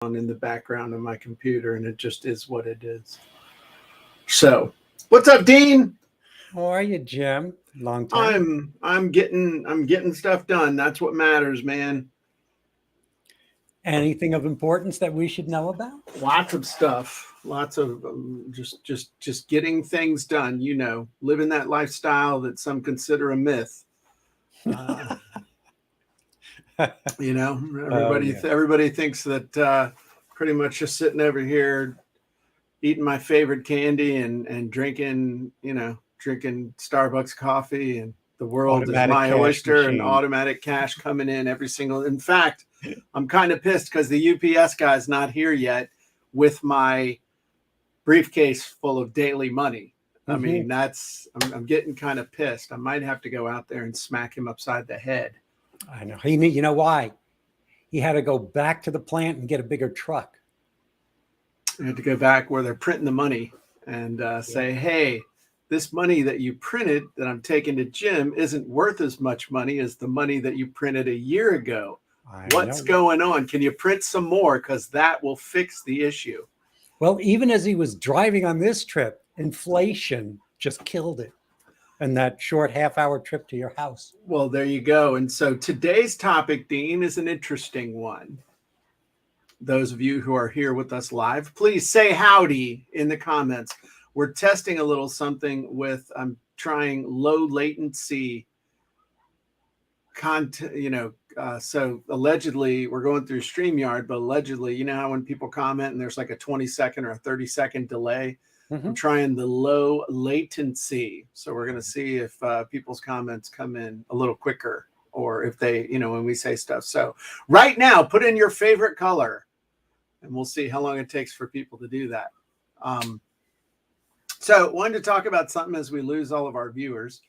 on in the background of my computer, and it just is what it is. So, what's up, Dean? How are you, Jim? Long time. I'm getting stuff done. That's what matters, man. Anything of importance that we should know about? Lots of stuff. Lots of just getting things done. Living that lifestyle that some consider a myth. Uh, Oh, everybody yeah. everybody thinks that pretty much just sitting over here eating my favorite candy and drinking, drinking Starbucks coffee, and the world is Automatic my cash oyster, and machine. automatic cash coming in every single. In fact, I'm kind of pissed because the UPS guy's not here yet with my briefcase full of daily money. I Hmm. mean, I'm getting kind of pissed. I might have to go out there and smack him upside the head. I know. You know why? He had to go back to the plant and get a bigger truck. I had to go back where they're printing the money and Yeah. say, hey, this money that you printed that I'm taking to Jim isn't worth as much money as the money that you printed a year ago. I What's know. going on? Can you print some more? Because that will fix the issue. Well, even as he was driving on this trip, inflation just killed it. And that short half-hour trip to your house. Well, there you go. And so today's topic, Dean, is an interesting one. Those of you who are here with us live, please say howdy in the comments. We're testing a little something with, I'm trying low latency content, so allegedly we're going through StreamYard, but allegedly, you know how when people comment and there's like a 20-second or a 30-second delay? I'm Hmm. trying the low latency. So we're going to see if people's comments come in a little quicker, or if they, when we say stuff. So right now, put in your favorite color, and we'll see how long it takes for people to do that. So wanted to talk about something as we lose all of our viewers.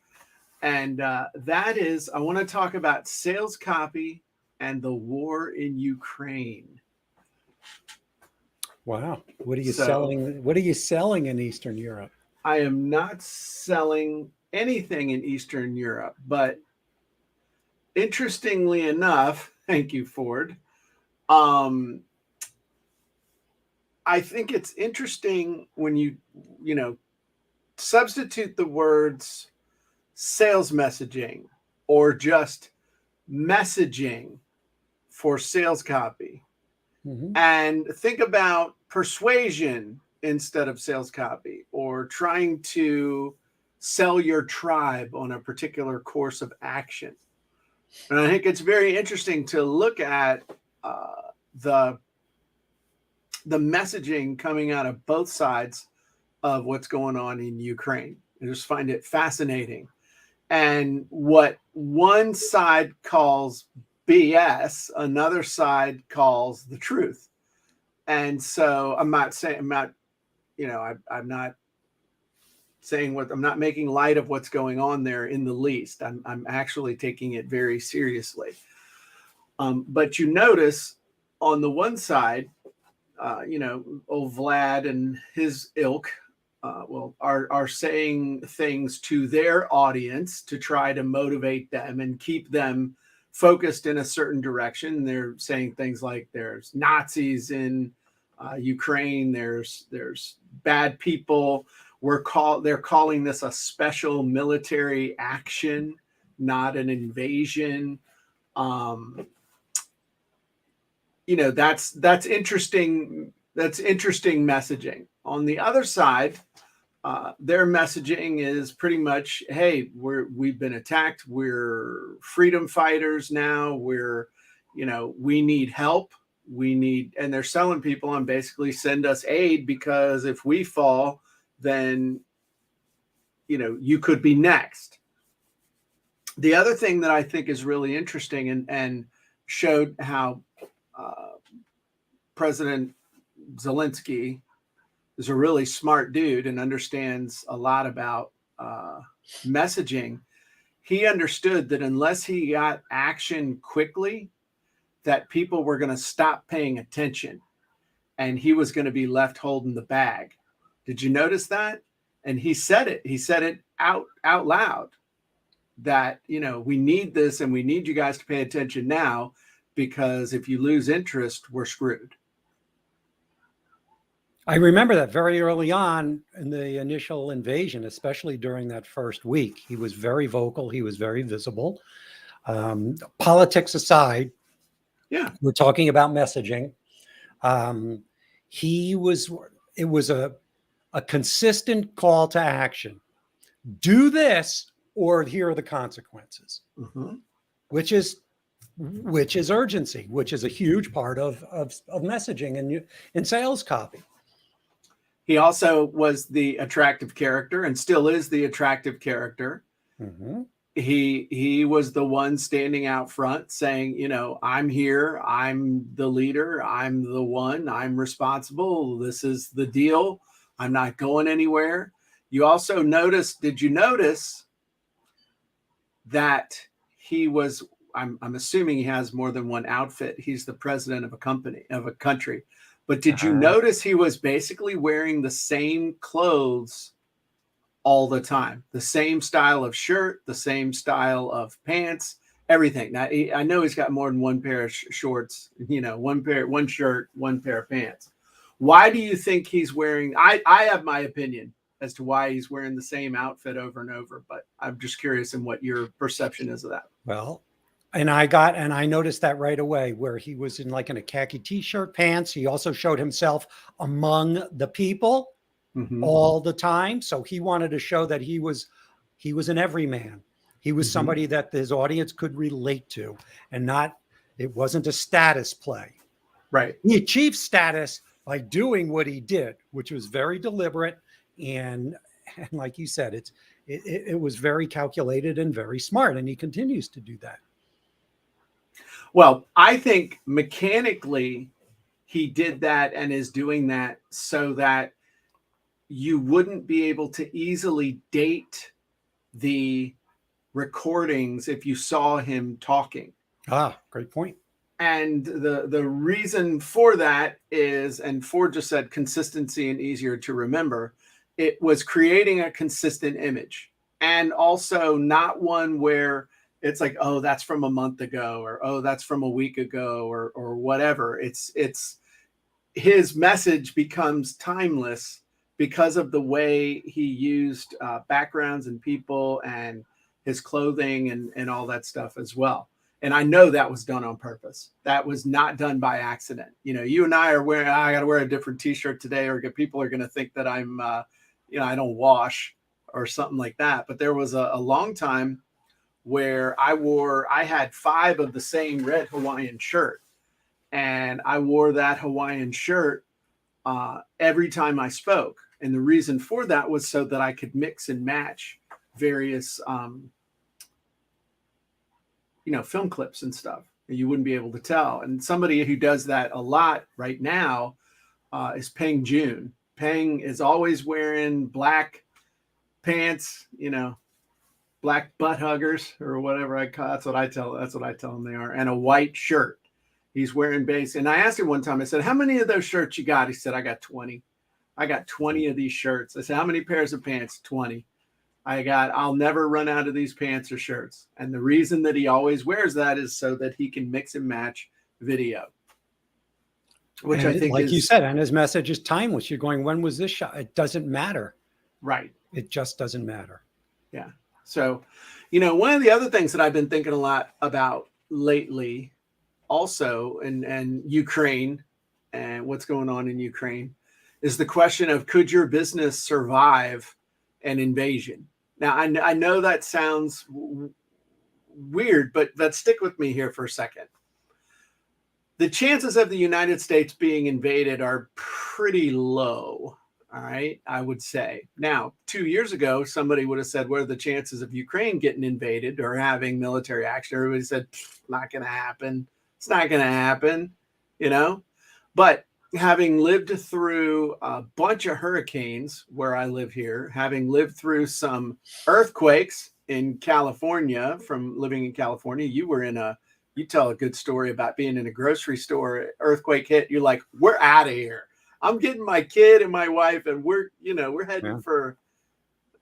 And that is, I want to talk about sales copy and the war in Ukraine. Wow. What are you So selling? What are you selling in Eastern Europe? I am not selling anything in Eastern Europe, but interestingly enough, thank you, Ford. Um, I think it's interesting when you substitute the words sales messaging or just messaging for sales copy, Hmm. and think about persuasion instead of sales copy, or trying to sell your tribe on a particular course of action. And I think it's very interesting to look at the the messaging coming out of both sides of what's going on in Ukraine. I just find it fascinating. And what one side calls BS, another side calls the truth. And so I'm not saying, I'm not saying what, I'm not making light of what's going on there in the least. I'm actually taking it very seriously. But you notice on the one side, old Vlad and his ilk, are saying things to their audience to try to motivate them and keep them focused in a certain direction. They're saying things like there's Nazis in Ukraine, there's bad people. They're calling this a special military action, not an invasion. Um, that's interesting. That's interesting messaging. On the other side, their messaging is pretty much, hey, we've been attacked, we're freedom fighters now, we need help, and they're selling people on basically send us aid, because if we fall, then you could be next. The other thing that I think is really interesting, and showed how President Zelensky is a really smart dude and understands a lot about messaging. He understood that unless he got action quickly, that people were going to stop paying attention, and he was going to be left holding the bag. Did you notice that? And he said it. He said it out loud, that we need this, and we need you guys to pay attention now, because if you lose interest, we're screwed. I remember that very early on in the initial invasion, especially during that first week. He was very vocal. He was very visible. Politics aside, Yeah. we're talking about messaging. Um, he was, it was a consistent call to action. Do this, or here are the consequences, Mm-hmm. which is urgency, which is a huge part of messaging and in sales copy. He also was the attractive character and still is the attractive character. Mm-hmm. He was the one standing out front saying, you know, I'm here, I'm the leader, I'm the one, I'm responsible, this is the deal, I'm not going anywhere. You also noticed, did you notice that he was, I'm assuming he has more than one outfit. He's the president of a company, of a country. But did you notice he was basically wearing the same clothes all the time? The same style of shirt, the same style of pants, everything. Now, I know he's got more than one pair of shorts, you know, one shirt, one pair of pants. Why do you think he's wearing, I have my opinion as to why he's wearing the same outfit over and over, but I'm just curious in what your perception is of that. Well, and I noticed that right away where he was in a khaki t-shirt, pants. He also showed himself among the people all the time. So he wanted to show that he was an everyman. He was somebody that his audience could relate to, and it wasn't a status play. Right. He achieved status by doing what he did, which was very deliberate. And like you said, it was very calculated and very smart. And he continues to do that. Well, I think mechanically he did that and is doing that so that you wouldn't be able to easily date the recordings if you saw him talking. Great point. And the reason for that is, and Ford just said consistency and easier to remember, it was creating a consistent image, and also not one where it's like, oh, that's from a month ago, or oh, that's from a week ago, or whatever. It's his message becomes timeless because of the way he used backgrounds and people and his clothing and all that stuff as well. And I know that was done on purpose. That was not done by accident. You know, you and I are wearing, I got to wear a different t-shirt today, or people are going to think that I'm, I don't wash or something like that. But there was a long time where I had 5 of the same red Hawaiian shirt. And I wore that Hawaiian shirt every time I spoke. And the reason for that was so that I could mix and match various, film clips and stuff. You wouldn't be able to tell. And somebody who does that a lot right now is Peng Joon. Peng is always wearing black pants, black butt huggers or whatever I call. That's what I tell them they are, and a white shirt. He's wearing base. And I asked him one time, I said, how many of those shirts you got? He said, I got 20. I got 20 of these shirts. I said, how many pairs of pants? 20. I'll never run out of these pants or shirts. And the reason that he always wears that is so that he can mix and match video. Which I think like you said, and his message is timeless. You're going, when was this shot? It doesn't matter. Right. It just doesn't matter. Yeah. So, one of the other things that I've been thinking a lot about lately also, and Ukraine and what's going on in Ukraine, is the question of, could your business survive an invasion? Now, I know that sounds weird, but let's stick with me here for a second. The chances of the United States being invaded are pretty low. All right, I would say. Now, 2 years ago, somebody would have said, what are the chances of Ukraine getting invaded or having military action? Everybody said, not going to happen. It's not going to happen, But having lived through a bunch of hurricanes where I live here, having lived through some earthquakes in California from living in California, you tell a good story about being in a grocery store, earthquake hit, you're like, we're out of here. I'm getting my kid and my wife, and we're heading for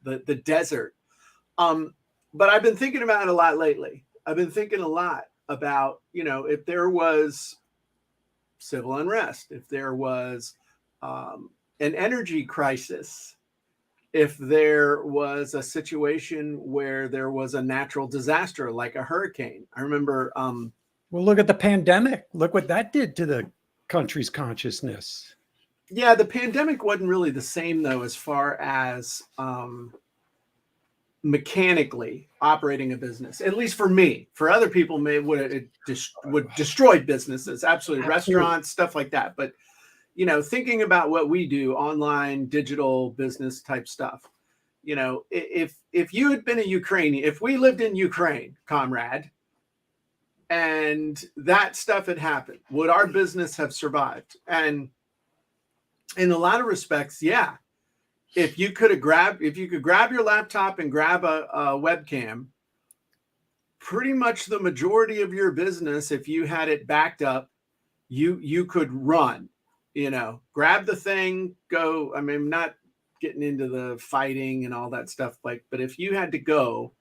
the desert. But I've been thinking about it a lot lately. I've been thinking a lot about, if there was civil unrest, if there was an energy crisis, if there was a situation where there was a natural disaster like a hurricane. I remember. Well, look at the pandemic. Look what that did to the country's consciousness. Yeah, the pandemic wasn't really the same, though, as far as mechanically operating a business, at least for me. For other people, would destroy businesses, absolutely, restaurants, stuff like that. But thinking about what we do, online, digital business type stuff, if you had been a Ukrainian, if we lived in Ukraine, comrade, and that stuff had happened, would our business have survived? And in a lot of respects, yeah. If you could grab your laptop and grab a webcam, pretty much the majority of your business, if you had it backed up, you could run. Grab the thing, go. I mean, I'm not getting into the fighting and all that stuff, but if you had to go,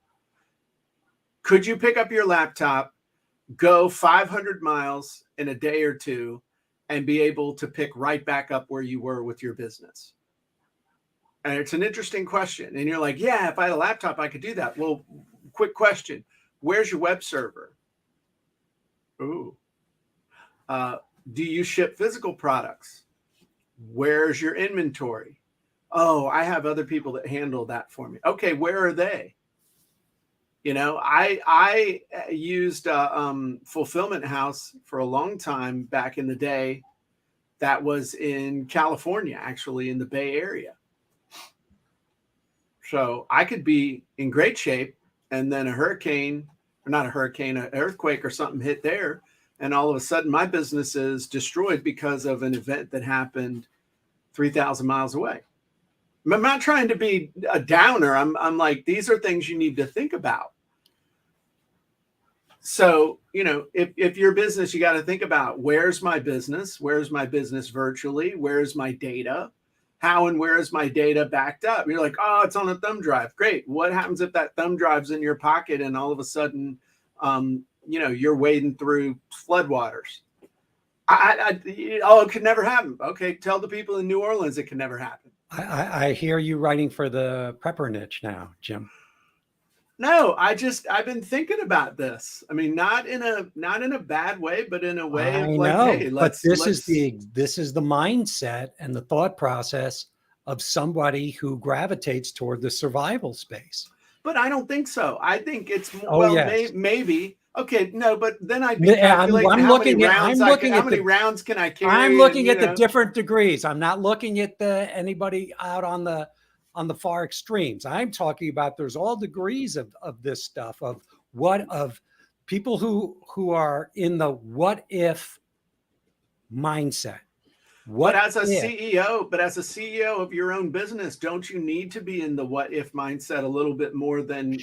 could you pick up your laptop, go 500 miles in a day or two, and be able to pick right back up where you were with your business? And it's an interesting question. And you're like, yeah, if I had a laptop, I could do that. Well, quick question. Where's your web server? Ooh. Do you ship physical products? Where's your inventory? Oh, I have other people that handle that for me. Okay, where are they? I used a fulfillment house for a long time back in the day that was in California, actually in the Bay Area. So I could be in great shape, and then an earthquake or something hit there, and all of a sudden my business is destroyed because of an event that happened 3,000 miles away. I'm not trying to be a downer. I'm like, these are things you need to think about. So, if your business, you got to think about, where's my business? Where's my business virtually? Where's my data? How and where is my data backed up? You're like, oh, it's on a thumb drive. Great. What happens if that thumb drive's in your pocket and all of a sudden, you're wading through floodwaters? It could never happen. Okay, tell the people in New Orleans it can never happen. I hear you writing for the prepper niche now, Jim. No, I've been thinking about this. I mean, not in a bad way, but in a way of like, hey, this is the mindset and the thought process of somebody who gravitates toward the survival space. But I don't think so. I think it's yes. maybe. Okay, no, but then I'd be calculating how many rounds can I carry? I'm looking at the different degrees. I'm not looking at anybody out on the far extremes. I'm talking about there's all degrees of this stuff, of people who are in the what if mindset. But as a CEO of your own business, don't you need to be in the what if mindset a little bit more than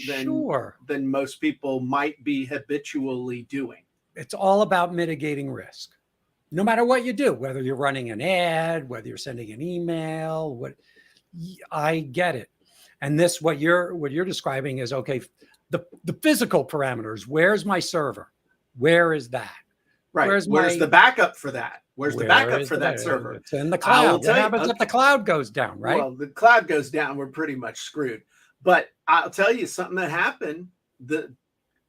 most people might be habitually doing? It's all about mitigating risk. No matter what you do, whether you're running an ad, whether you're sending an email, I get it. And what you're describing is, okay, the physical parameters. Where's my server? Where is that? Right. Where's the backup for that? Where's the backup for that server? It's in the cloud. What happens if the cloud goes down, right? Well, the cloud goes down, we're pretty much screwed. But I'll tell you something that happened, the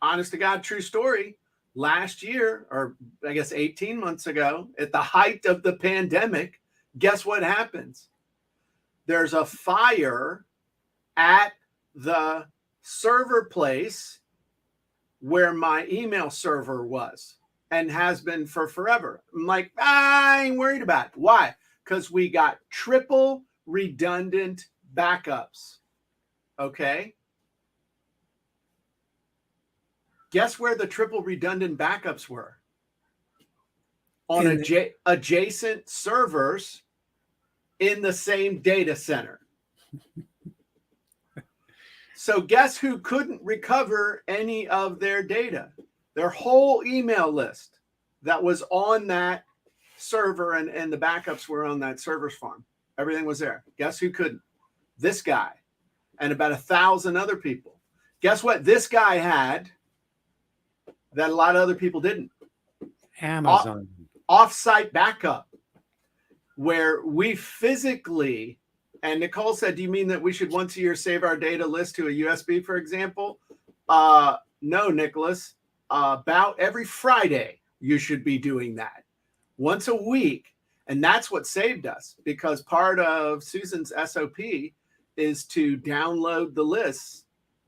honest to God true story. Last year, or I guess 18 months ago, at the height of the pandemic, guess what happens? There's a fire at the server place where my email server was and has been for forever. I'm like, I ain't worried about it. Why? Because we got triple redundant backups. Okay. Guess where the triple redundant backups were? On adjacent servers in the same data center. So guess who couldn't recover any of their data? Their whole email list that was on that server, and the backups were on that server's farm. Everything was there. Guess who couldn't? This guy and about 1,000 other people. Guess what this guy had that a lot of other people didn't? Amazon. Off-site backup. where we physically, and Nicole said, do you mean that we should once a year save our data list to a USB, for example? No, Nicholas. About every Friday, you should be doing that once a week. And that's what saved us, because part of Susan's SOP is to download the lists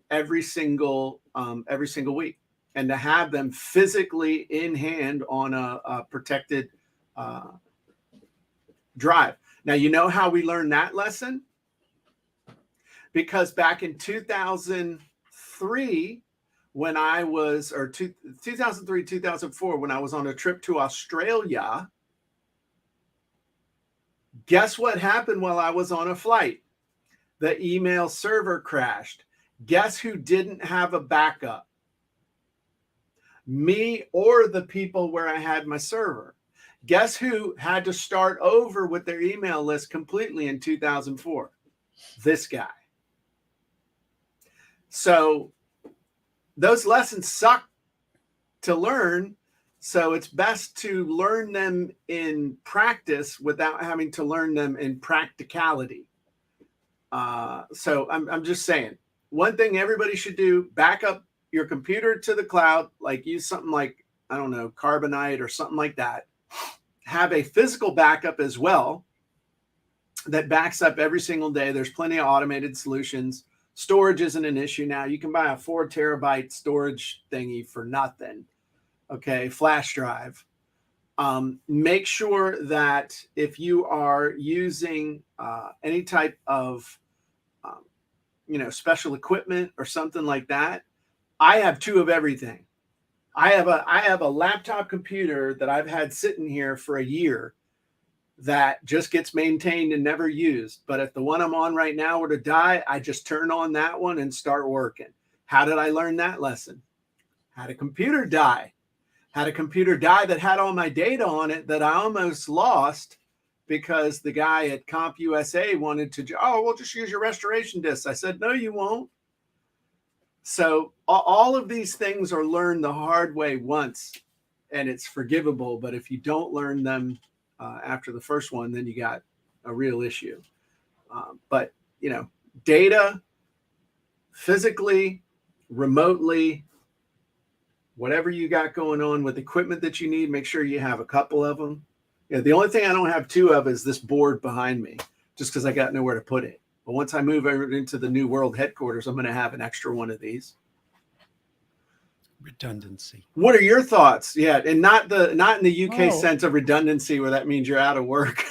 every single week, and to have them physically in hand on a protected drive. Now, you know how we learned that lesson? Because back in 2003, when I was, or 2003, 2004, when I was on a trip to Australia, guess what happened while I was on a flight? The email server crashed. Guess who didn't have a backup? Me or the people where I had my server. Guess who had to start over with their email list completely in 2004? This guy. So those lessons suck to learn. So it's best to learn them in practice without having to learn them in practicality. So I'm just saying, one thing everybody should do: back up your computer to the cloud, like use something like, I don't know, Carbonite or something like that. Have a physical backup as well that backs up every single day. There's plenty of automated solutions. Storage isn't an issue now. You can buy a 4 terabyte storage thingy for nothing. Okay, flash drive. Make sure that if you are using any type of special equipment or something like that, I have 2 of everything. I have a laptop computer that I've had sitting here for a year that just gets maintained and never used. But if the one I'm on right now were to die, I just turn on that one and start working. How did I learn that lesson? Had a computer die. Had a computer die that had all my data on it that I almost lost because the guy at CompUSA wanted to, we'll just use your restoration disks. I said, no, you won't. So all of these things are learned the hard way once, and it's forgivable. But if you don't learn them after the first one, then you got a real issue. But data, physically, remotely, whatever you got going on with equipment that you need, make sure you have a couple of them. The only thing I don't have 2 of is this board behind me, just because I got nowhere to put it. But once I move over into the new world headquarters, I'm going to have an extra one of these. Redundancy. What are your thoughts? Yeah, and not in the UK sense of redundancy, where that means you're out of work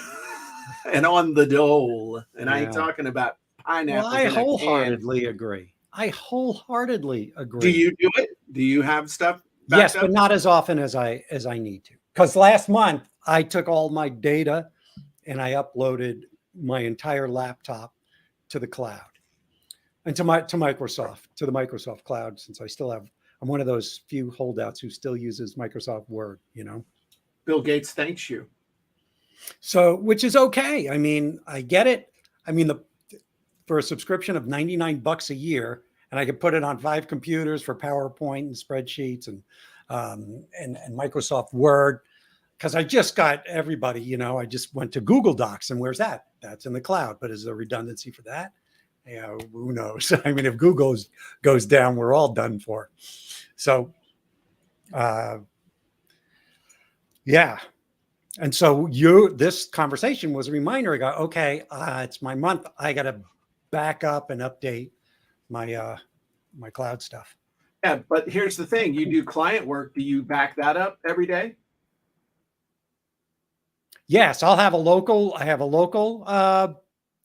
and on the dole. And I ain't talking about pineapples. Well, I wholeheartedly agree. I wholeheartedly agree. Do you do it? Do you have stuff? Yes, but not as often as I need to. Because last month I took all my data and I uploaded my entire laptop to the cloud and to Microsoft, to the Microsoft cloud, since I'm one of those few holdouts who still uses Microsoft Word, Bill Gates thanks you. So, which is okay. I mean, I get it. I mean, for a subscription of $99 a year, and I could put it on 5 computers for PowerPoint and spreadsheets and Microsoft Word, because I just got everybody, I just went to Google Docs, and where's that? That's in the cloud. But is there redundancy for that? Who knows? I mean, if Google goes down, we're all done for. So, yeah. And so this conversation was a reminder. I go, okay, it's my month. I got to back up and update my my cloud stuff. Yeah, but here's the thing: you do client work. Do you back that up every day? Yes, I have a local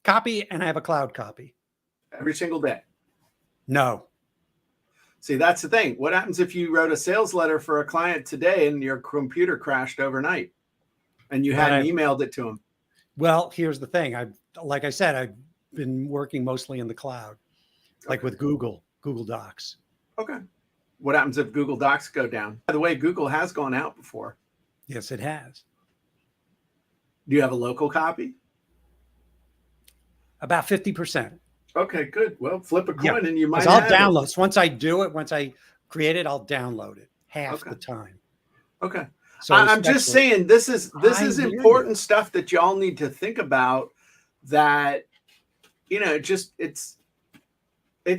copy, and I have a cloud copy. Every single day? No. See, that's the thing. What happens if you wrote a sales letter for a client today and your computer crashed overnight and you hadn't emailed it to them? Well, here's the thing. Like I said, I've been working mostly in the cloud, like with Google Docs. Okay. What happens if Google Docs go down? By the way, Google has gone out before. Yes, it has. Do you have a local copy? About 50%. Okay, good. Well, flip a coin and you might I'll download. Once I do it, once I create it, I'll download it half the time. Okay. So I'm just especially, saying this is I hear you. important stuff that y'all need to think about. That just it's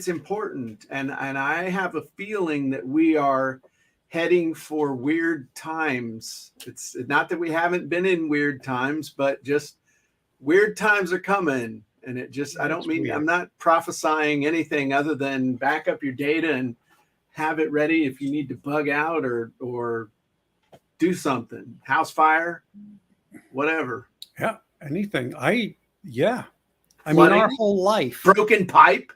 important, and I have a feeling that we are heading for weird times. It's not that we haven't been in weird times, but just weird times are coming. And I don't It's mean, weird. I'm not prophesying anything other than back up your data and have it ready if you need to bug out or do something, house fire, whatever. Yeah, anything. Yeah. I mean, Flooding, our whole life, broken pipe.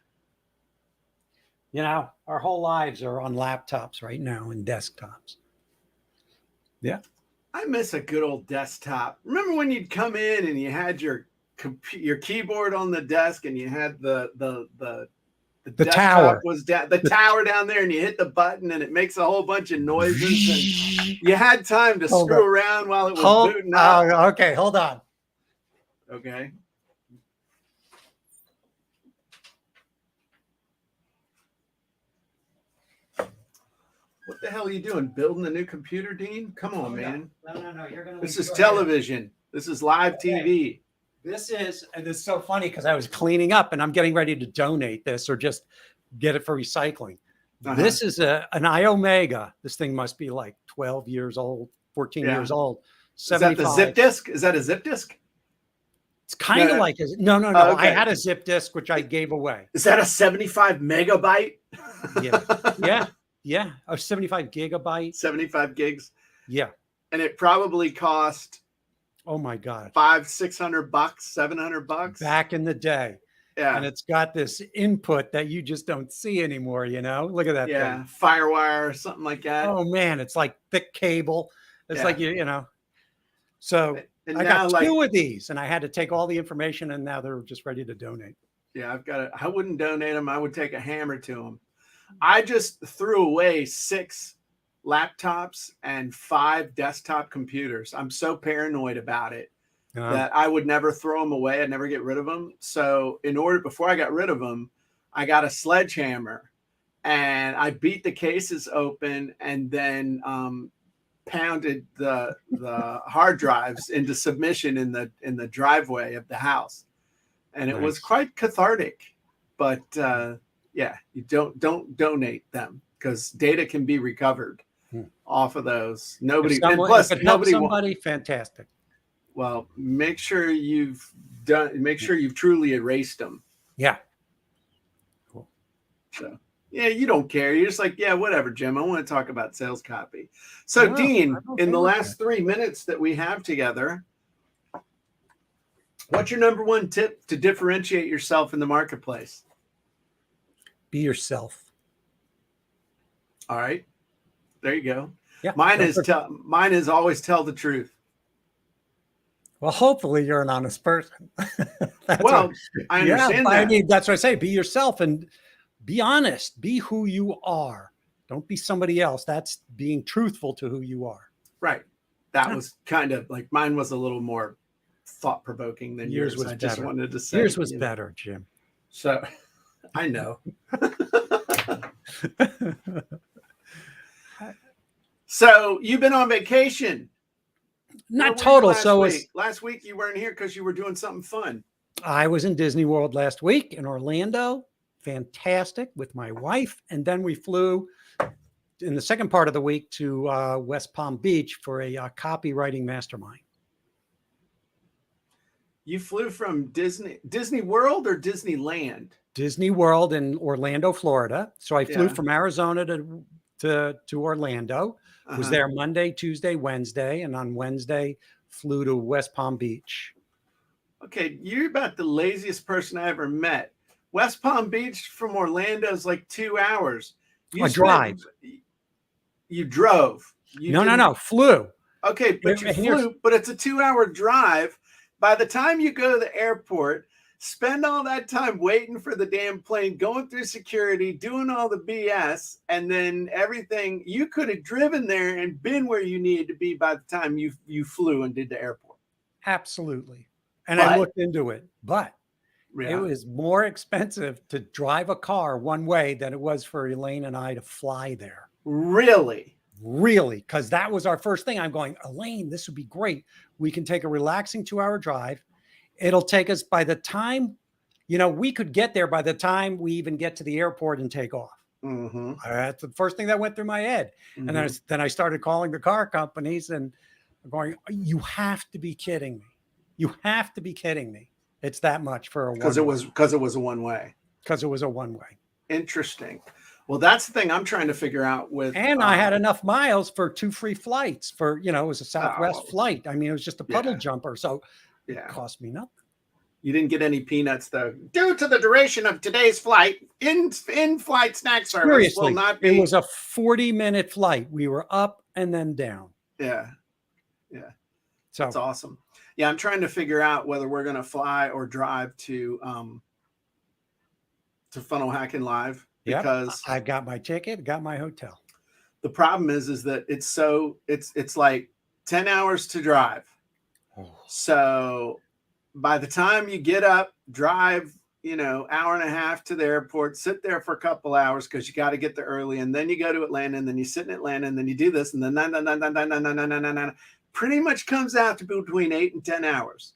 our whole lives are on laptops right now and desktops. Yeah. I miss a good old desktop. Remember when you'd come in and you had your keyboard on the desk and you had the desktop tower. was down, the tower down there, and you hit the button and it makes a whole bunch of noises, and you had time to Hold screw on. around while it was booting up. Okay, hold on. Okay. What the hell are you doing? Building a new computer, Dean? Come on, man. No. You're gonna. This is television. This is live TV. This is so funny because I was cleaning up and I'm getting ready to donate this or just get it for recycling. This is an iOmega. This thing must be like 12 years old, 14 years old. Is that the zip disk? Is that a zip disk? It's kind of like no. Okay. I had a zip disk which I gave away. Is that a 75 megabyte? Yeah. A 75 gigabyte. 75 gigs. Yeah. And it probably cost, oh my God, $500-600, $700 back in the day. Yeah. And it's got this input that you just don't see anymore, Look at that thing. Firewire or something like that. Oh man, it's like thick cable. It's like So and I now, got two of these and I had to take all the information and now they're just ready to donate. Yeah, I wouldn't donate them. I would take a hammer to them. I just threw away 6 laptops and 5 desktop computers. I'm so paranoid about it that I would never throw them away. I'd never get rid of them. So before I got rid of them, I got a sledgehammer and I beat the cases open and then pounded the hard drives into submission in the driveway of the house. And it was quite cathartic. But you don't donate them because data can be recovered off of those. Nobody, and plus nobody somebody fantastic. Well, make sure you've truly erased them. Yeah. Cool. So you don't care. You're just like, whatever, Jim. I want to talk about sales copy. So Dean, in the last 3 minutes that we have together, what's your number one tip to differentiate yourself in the marketplace? Be yourself. All right. There you go. Yeah. Mine is always tell the truth. Well, hopefully you're an honest person. I understand that. I mean, that's what I say. Be yourself and be honest. Be who you are. Don't be somebody else. That's being truthful to who you are. Right. That was kind of like mine was a little more thought-provoking than yours. Was I better. Just wanted to say yours was better, Jim. So I know. So you've been on vacation. Not total. So last week you weren't here because you were doing something fun. I was in Disney World last week in Orlando. Fantastic with my wife. And then we flew in the second part of the week to West Palm Beach for a copywriting mastermind. You flew from Disney World or Disneyland? Disney World in Orlando, Florida. So I flew from Arizona to Orlando. Was there Monday, Tuesday, Wednesday, and on Wednesday flew to West Palm Beach. Okay, you're about the laziest person I ever met. West Palm Beach from Orlando is like 2 hours. You drive. You drove. No. Flew. Okay, but you flew, but it's a 2-hour drive. By the time you go to the airport, spend all that time waiting for the damn plane, going through security, doing all the BS, and then everything. You could have driven there and been where you needed to be by the time you flew and did the airport. Absolutely. And I looked into it, but it was more expensive to drive a car one way than it was for Elaine and I to fly there. Really? Really, because that was our first thing. I'm going, Elaine, this would be great. We can take a relaxing 2-hour drive. It'll take us by the time, we could get there by the time we even get to the airport and take off. Mm-hmm. That's the first thing that went through my head. Mm-hmm. And then I started calling the car companies and going, you have to be kidding me. You have to be kidding me. It's that much for a one-way. Because it was a one-way. Because it was a one-way. Interesting. Well, that's the thing I'm trying to figure out with. And I had enough miles for 2 free flights for, it was a Southwest flight. I mean, it was just a puddle jumper. So it cost me nothing. You didn't get any peanuts, though. Due to the duration of today's flight, in-flight snack service Seriously, will not be. It was a 40-minute flight. We were up and then down. Yeah. So that's awesome. Yeah, I'm trying to figure out whether we're going to fly or drive to Funnel Hacking Live, because I got my ticket, got my hotel. The problem is that it's like 10 hours to drive. Oh. So by the time you get up, drive, hour and a half to the airport, sit there for a couple hours because you got to get there early, and then you go to Atlanta, and then you sit in Atlanta, and then you do this, and then pretty much comes out to between 8 and 10 hours.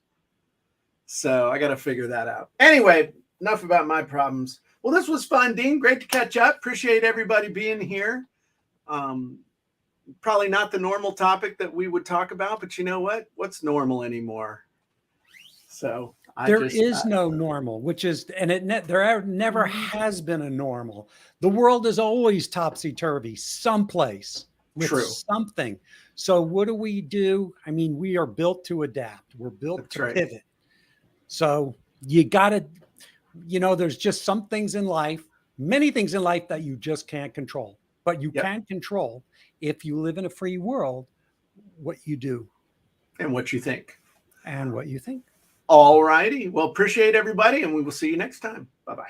So I got to figure that out. Anyway, enough about my problems. Well, this was fun, Dean. Great to catch up. Appreciate everybody being here. Probably not the normal topic that we would talk about, but you know what? What's normal anymore? So there is no normal, there never has been a normal. The world is always topsy-turvy, someplace with something. So what do we do? I mean, we are built to adapt. We're built to pivot. So you got to, there's just some things in life, many things in life that you just can't control, but you can control, if you live in a free world, what you do. And what you think. And what you think. All righty. Well, appreciate everybody, and we will see you next time. Bye-bye.